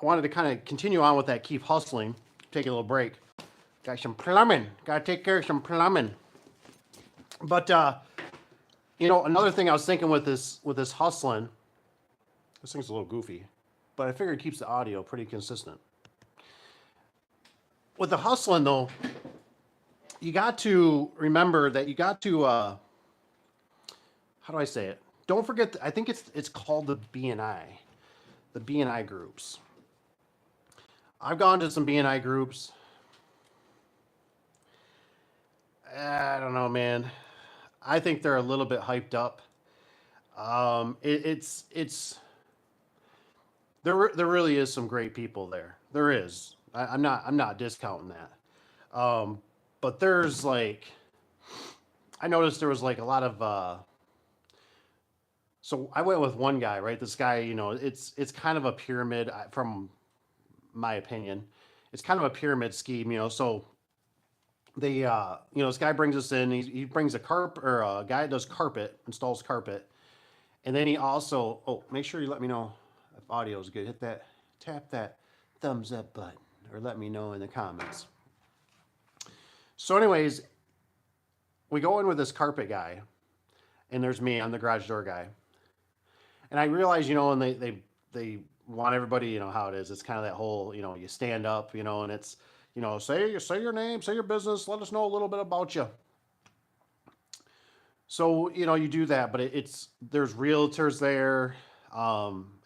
I wanted to kind of continue on with that. Keep hustling. Take a little break. Got some plumbing. Got to take care of some plumbing. But another thing I was thinking with this hustling. This thing's a little goofy, but I figure it keeps the audio pretty consistent. With the hustling though, you got to remember that you got to how do I say it? Don't forget. I think it's called the BNI, the BNI groups. I've gone to some BNI groups. I don't know, man. I think they're a little bit hyped up. It's there really is some great people there. There is. I'm not discounting that. But there's like I noticed there was like a lot of so I went with one guy, right? This guy, it's kind of a pyramid from my opinion. It's kind of a pyramid scheme, so they this guy brings us in, he brings a carp or a guy that does carpet, installs carpet. And then he also, make sure you let me know if audio is good. Tap that thumbs up button or let me know in the comments. So anyways, we go in with this carpet guy and there's me, I'm the garage door guy. And I realize, and they want everybody, how it is. It's kind of that whole, you stand up, and it's, say your name, say your business, let us know a little bit about you. So, you do that, but there's realtors there.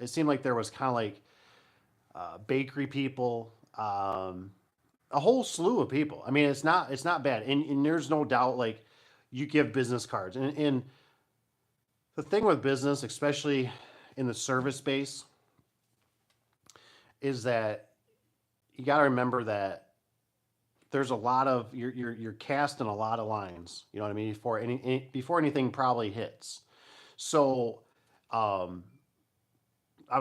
It seemed like there was kind of like bakery people, a whole slew of people. I mean, it's not bad. And there's no doubt, like, you give business cards. And the thing with business, especially in the service space, is that you got to remember that there's a lot of you're casting a lot of lines. You know what I mean? Before anything probably hits. So, I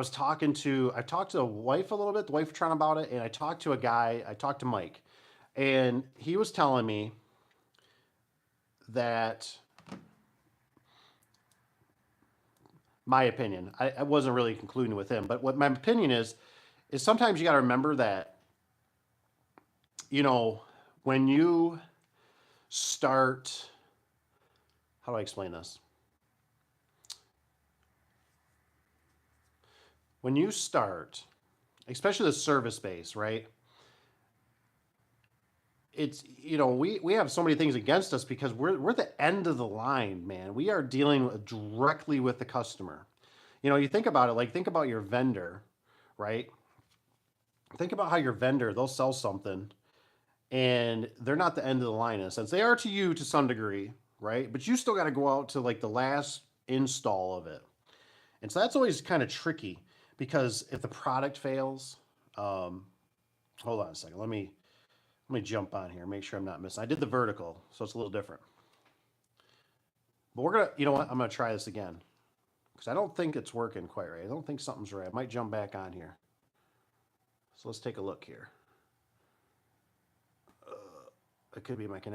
talked to the wife a little bit. The wife was trying about it, and I talked to a guy. I talked to Mike, and he was telling me that my opinion. I wasn't really concluding with him, but what my opinion is sometimes you got to remember that when you start. How do I explain this? When you start, especially the service space, right? It's we have so many things against us because we're the end of the line, man. We are dealing directly with the customer. You think about it, like think about your vendor, right? Think about how your vendor, they'll sell something and they're not the end of the line in a sense. They are to you to some degree, right? But you still got to go out to like the last install of it. And so that's always kind of tricky because if the product fails, hold on a second. Let me jump on here, make sure I'm not missing. I did the vertical, so it's a little different. But we're gonna, you know what? I'm gonna try this again because I don't think it's working quite right. I don't think something's right. I might jump back on here. So let's take a look here. It could be my connection.